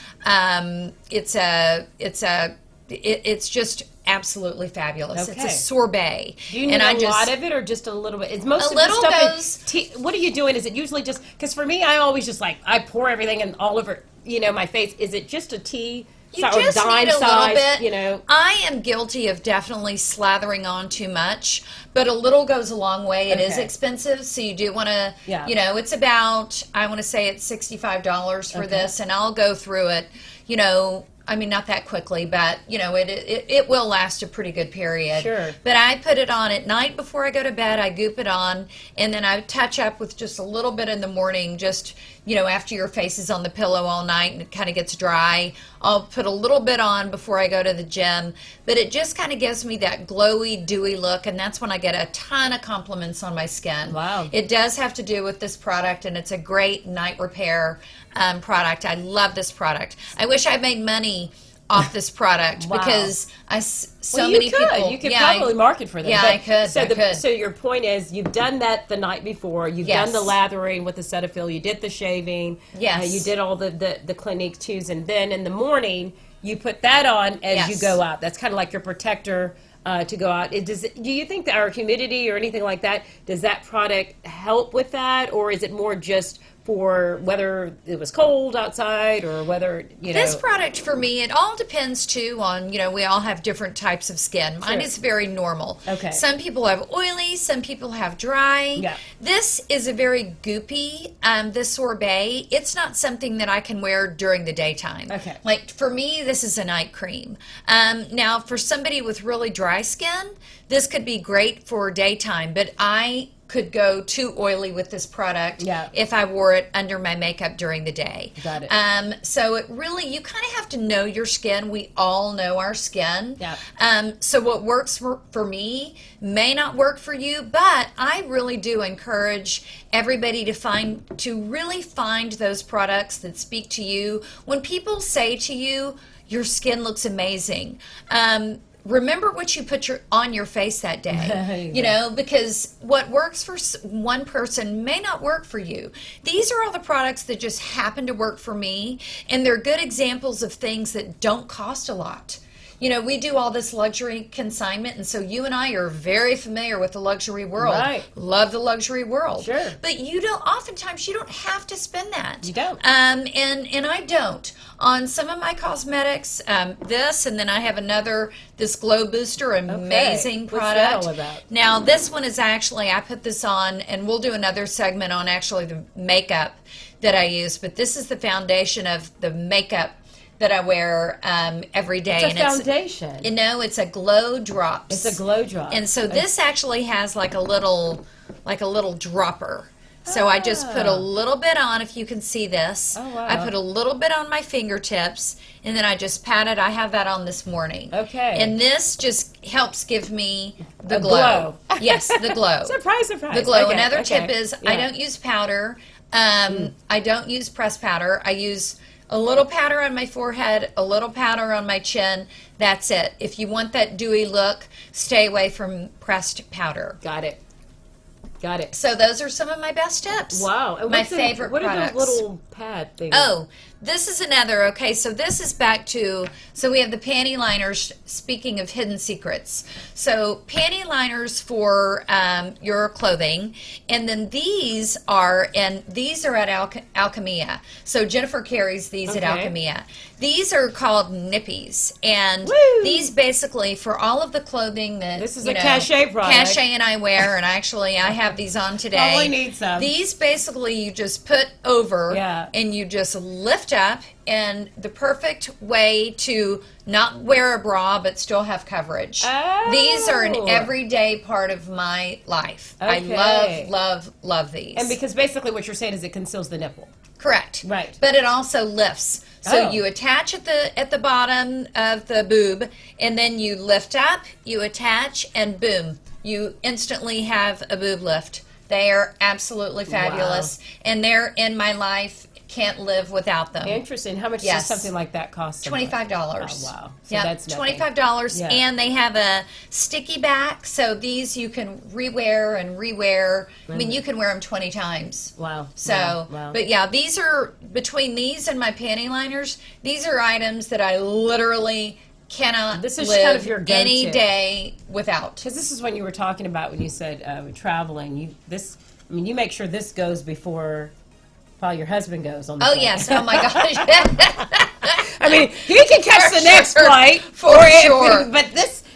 it's just absolutely fabulous. Okay. It's a sorbet. Do you need a lot of it or just a little bit? Is most A of little the stuff goes- tea, what are you doing? Is it usually just, because for me, I always just I pour everything in all over, my face. Is it just a tea? You just dime need a size, little bit. I am guilty of definitely slathering on too much, but a little goes a long way. It is Okay. expensive, so you do want to, Yeah. it's about, I want to say it's $65 for Okay. this, and I'll go through it, not that quickly, but, it will last a pretty good period. Sure. But I put it on at night before I go to bed. I goop it on, and then I touch up with just a little bit in the morning, just, after your face is on the pillow all night and it kind of gets dry. I'll put a little bit on before I go to the gym, but it just kind of gives me that glowy, dewy look, and that's when I get a ton of compliments on my skin. Wow. It does have to do with this product, and it's a great night repair product. I love this product. I wish I made money off this product Wow. because Well, many people. You could Yeah, probably market for them. Yeah, But- I could. So, I could. so your point is, you've done that the night before. You've Yes. done the lathering with the Cetaphil. You did the shaving. Yes. You did all the Clinique twos, and then in the morning you put that on as Yes. you go out. That's kind of like your protector to go out. Do you think that our humidity or anything like that, does that product help with that, or is it more just for whether it was cold outside or whether This product for me, it all depends too on, we all have different types of skin. Mine Sure. is very normal. Okay. Some people have oily, some people have dry. Yeah. This is a very goopy, this sorbet. It's not something that I can wear during the daytime. Okay. Like for me, this is a night cream. Now for somebody with really dry skin, this could be great for daytime, but I could go too oily with this product Yeah. if I wore it under my makeup during the day. Got it. So it really, you kind of have to know your skin. We all know our skin. Yeah. So what works for me may not work for you, but I really do encourage everybody to really find those products that speak to you. When people say to you, your skin looks amazing, remember what you put on your face that day, because what works for one person may not work for you. These are all the products that just happen to work for me, and they're good examples of things that don't cost a lot. We do all this luxury consignment, and so you and I are very familiar with the luxury world. Right. Love the luxury world. Sure. But oftentimes you don't have to spend that. You don't. And I don't. On some of my cosmetics, this, and then I have this Glow Booster, amazing What's that product. all about? Now, this one is actually, I put this on, and we'll do another segment on actually the makeup that I use, but this is the foundation of the makeup that I wear every day. It's a foundation. It's a Glow Drops. It's a Glow Drop. And so this actually has like a little dropper. So I just put a little bit on, if you can see this. Oh, wow. I put a little bit on my fingertips, and then I just pat it. I have that on this morning. Okay. And this just helps give me the A glow. glow. Yes, the glow. Surprise, surprise. The glow. Okay, Another okay. tip is Yeah. I don't use powder. I don't use pressed powder. I use a little powder on my forehead, a little powder on my chin. That's it. If you want that dewy look, stay away from pressed powder. Got it. So those are some of my best tips. Wow. And My what's favorite What products. are those little pad thing. Oh, this is another. Okay, so this is back to, so we have the panty liners, speaking of hidden secrets. So panty liners for your clothing, and then these are at Alchemia. So Jennifer carries these at Alchemia. These are called nippies, and these basically for all of the clothing that this is a cachet product. Cachet and I wear, and actually I have these on today. Probably need some. These basically you just put over, Yeah. and you just lift up, and the perfect way to not wear a bra but still have coverage. Oh. These are an everyday part of my life. Okay. I love these. And because basically what you're saying is it conceals the nipple. Correct. Right. But it also lifts. So Oh. you attach at the bottom of the boob, and then you lift up, you attach, and boom, you instantly have a boob lift. They are absolutely fabulous, and they're in my life. Can't live without them. Interesting. How much does something like that cost? $25. Oh, wow. So yeah, that's nothing. $25, Yeah. and they have a sticky back, so these you can rewear and rewear. I mean, you can wear them 20 times. Wow. So, Wow. but yeah, these are, between these and my panty liners, these are items that I literally cannot This is live kind of your go-to. any day without. Because this is what you were talking about when you said traveling. You make sure this goes before probably your husband goes on the Oh plane. yes, oh my gosh. I mean, he can catch the next sure. flight For sure. But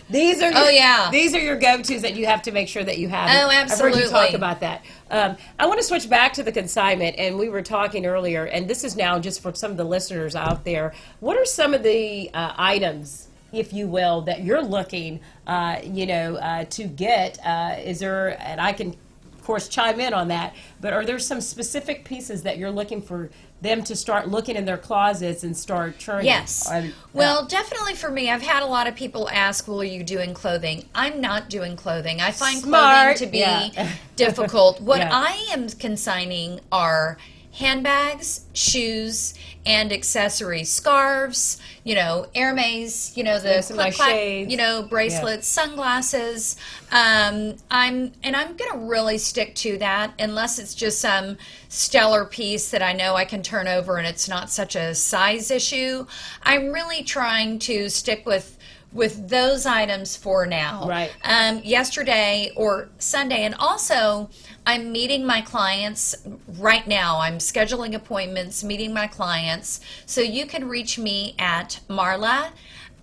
these are yeah. these are your go-tos that you have to make sure that you have. Oh, I've heard you talk absolutely. about that. I want to switch back to the consignment, and we were talking earlier, and this is now just for some of the listeners out there. What are some of the items, if you will, that you're looking, to get? Is there, and I can, of course, chime in on that, but are there some specific pieces that you're looking for them to start looking in their closets and start churning? Yes. Well, definitely for me, I've had a lot of people ask, well, are you doing clothing? I'm not doing clothing. I find Smart. clothing to be Yeah. difficult. What Yeah. I am consigning are handbags, shoes, and accessories, scarves, Hermes, the some nice click-clack, shades. bracelets, sunglasses. I'm gonna really stick to that unless it's just some stellar piece that I know I can turn over and it's not such a size issue. I'm really trying to stick with those items for now. Right. Yesterday or Sunday, and also I'm meeting my clients right now. I'm scheduling appointments, meeting my clients. So you can reach me at Marla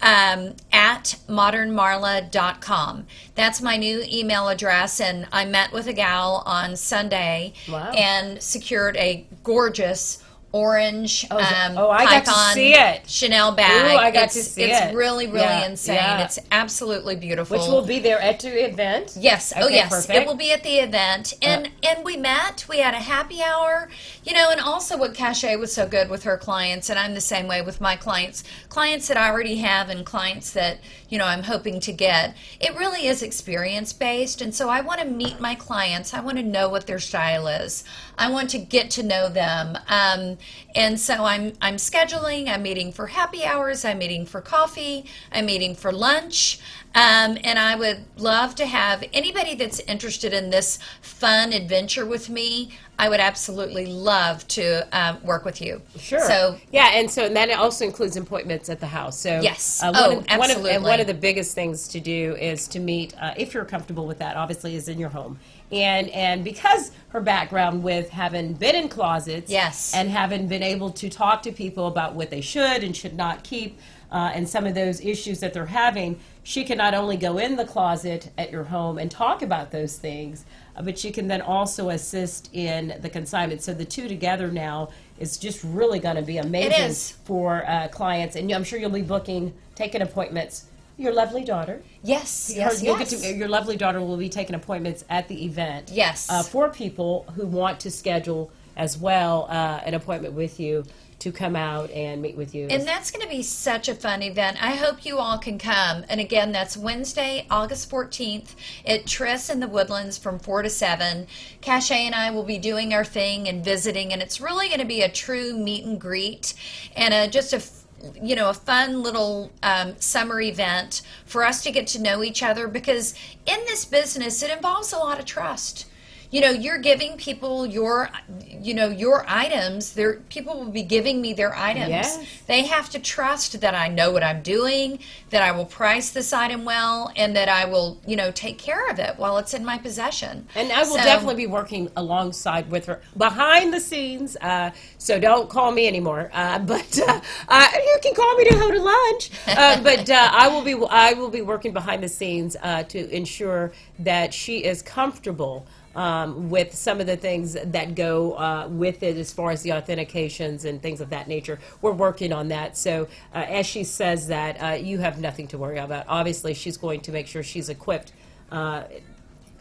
at modernmarla.com. That's my new email address, and I met with a gal on Sunday and secured a gorgeous orange I got to Python see it. Chanel bag. Ooh, I got to see it's it. really Yeah, insane. yeah. It's absolutely beautiful. Which will be there at the event. Yes. Okay, yes. perfect. It will be at the event. And we met. We had a happy hour. And also what Cachet was so good with her clients, and I'm the same way with my clients that I already have and clients that, I'm hoping to get. It really is experience based, and so I want to meet my clients. I want to know what their style is. I want to get to know them. And so I'm scheduling. I'm meeting for happy hours. I'm meeting for coffee. I'm meeting for lunch. And I would love to have anybody that's interested in this fun adventure with me. I would absolutely love to work with you. Sure. So and that also includes appointments at the house. So yes. Absolutely. One of the biggest things to do is to meet, if you're comfortable with that, obviously, is in your home. And because her background with having been in closets, yes, and having been able to talk to people about what they should and should not keep, and some of those issues that they're having, she can not only go in the closet at your home and talk about those things, but she can then also assist in the consignment. So the two together now is just really going to be amazing for clients. And I'm sure you'll be taking appointments. Your lovely daughter. Yes, your lovely daughter will be taking appointments at the event. Yes. For people who want to schedule as well an appointment with you to come out and meet with you. And that's going to be such a fun event. I hope you all can come. And again, that's Wednesday, August 14th at Triss in the Woodlands from 4 to 7. Cachet and I will be doing our thing and visiting, and it's really going to be a true meet and greet and just a fun little summer event for us to get to know each other, because in this business, it involves a lot of trust. you're giving people your items. People will be giving me their items. Yes. They have to trust that I know what I'm doing, that I will price this item well, and that I will, take care of it while it's in my possession. And I will definitely be working alongside with her behind the scenes. So don't call me anymore. But you can call me to go to lunch. But I will be working behind the scenes to ensure that she is comfortable with some of the things that go with it as far as the authentications and things of that nature. We're working on that. So as she says that, you have nothing to worry about. Obviously, she's going to make sure she's equipped.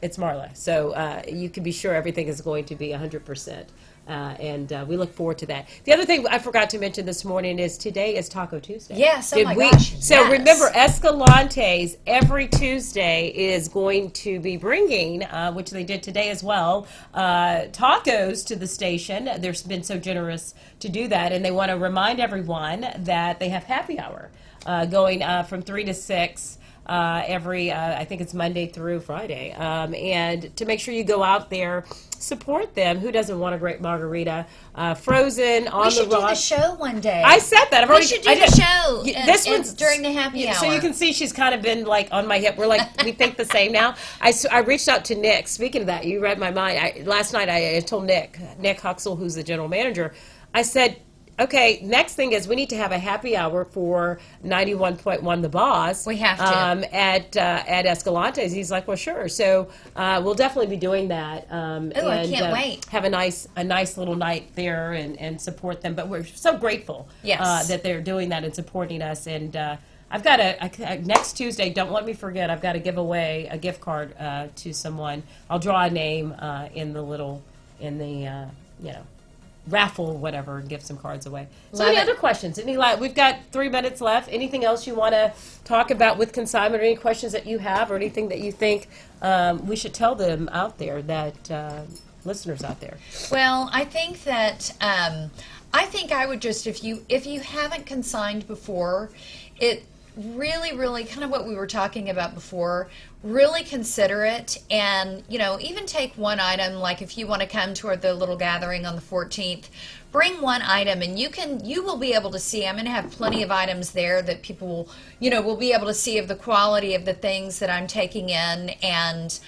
It's Marla. So you can be sure everything is going to be 100%. And we look forward to that. The other thing I forgot to mention this morning is today is Taco Tuesday. Yes, oh my gosh. So yes. remember, Escalante's every Tuesday is going to be bringing, which they did today as well, tacos to the station. They've been so generous to do that, and they want to remind everyone that they have happy hour going from 3 to 6. Every, I think it's Monday through Friday. And to make sure you go out there, support them. Who doesn't want a great margarita? Frozen, on the rock. We should do the show one day. I said that. We should do the show This one's during the happy hour. So you can see she's kind of been like on my hip. We're like, we think the same now. I reached out to Nick. Speaking of that, you read my mind. Last night I told Nick Huxell, who's the general manager, I said, okay, next thing is we need to have a happy hour for 91.1 The Boss. We have to. At Escalante's. He's like, well, sure. So we'll definitely be doing that. I can't wait. Have a nice little night there and support them. But we're so grateful that they're doing that and supporting us. And I've got next Tuesday, don't let me forget, I've got to give away a gift card to someone. I'll draw a name in the raffle or whatever and give some cards away. So any other questions? We've got 3 minutes left. Anything else you want to talk about with consignment, or any questions that you have, or anything that you think we should tell them out there, that listeners out there? Well, I think that I would just, if you haven't consigned before, it really kind of what we were talking about before, really consider it, and even take one item. Like if you want to come to the little gathering on the 14th, bring one item, and you will be able to see. I'm going to have plenty of items there that people will be able to see of the quality of the things that I'm taking in, and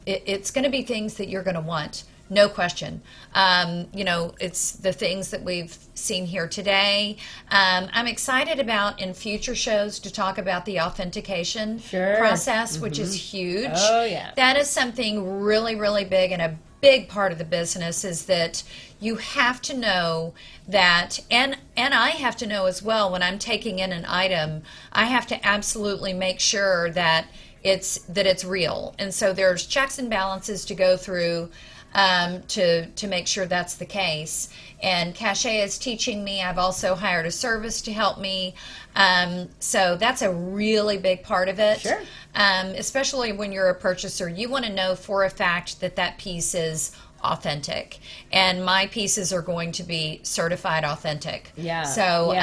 it's going to be things that you're going to want. No question. It's the things that we've seen here today. I'm excited about in future shows to talk about the authentication process, which is huge. Oh, yeah. That is something really big, and a big part of the business is that you have to know that, and I have to know as well, when I'm taking in an item, I have to absolutely make sure that it's real. And so there's checks and balances to go through to make sure that's the case. And Cachet is teaching me. I've also hired a service to help me. So that's a really big part of it. Sure. Especially when you're a purchaser, you want to know for a fact that piece is authentic, and my pieces are going to be certified authentic. Yeah. So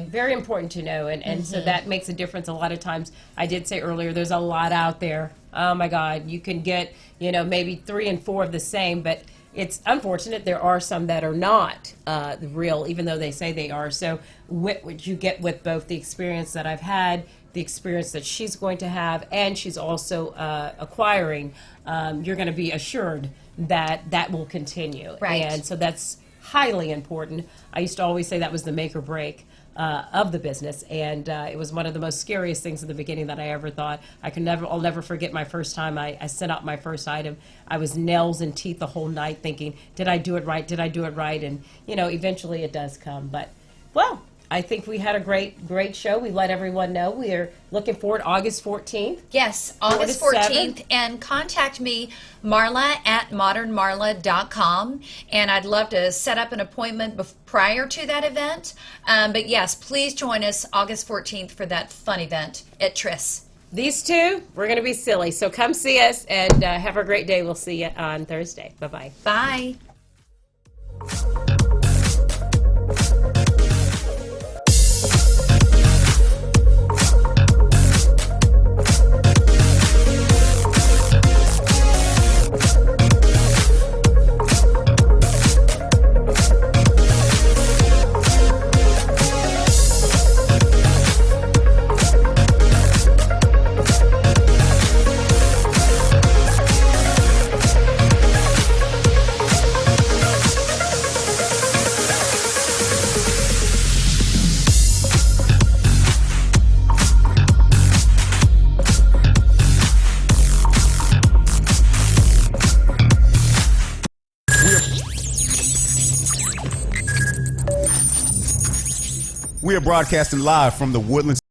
very important to know, and so that makes a difference. A lot of times, I did say earlier, there's a lot out there. Oh my God, you can get maybe 3 and 4 of the same, but it's unfortunate there are some that are not real, even though they say they are. So what you get with both the experience that I've had, the experience that she's going to have, and she's also acquiring, you're going to be assured that will continue. Right. And so that's highly important. I used to always say that was the make or break of the business, and it was one of the most scariest things in the beginning that I ever thought. I'll never forget my first time I sent out my first item. I was nails and teeth the whole night thinking, did I do it right? Did I do it right? And eventually it does come. But well, I think we had a great show. We let everyone know. We are looking forward August 14th. Yes, August 14th. And contact me, Marla at modernmarla.com. And I'd love to set up an appointment prior to that event. But yes, please join us August 14th for that fun event at Tris. These two, we're going to be silly. So come see us and have a great day. We'll see you on Thursday. Bye-bye. Bye. We are broadcasting live from the Woodlands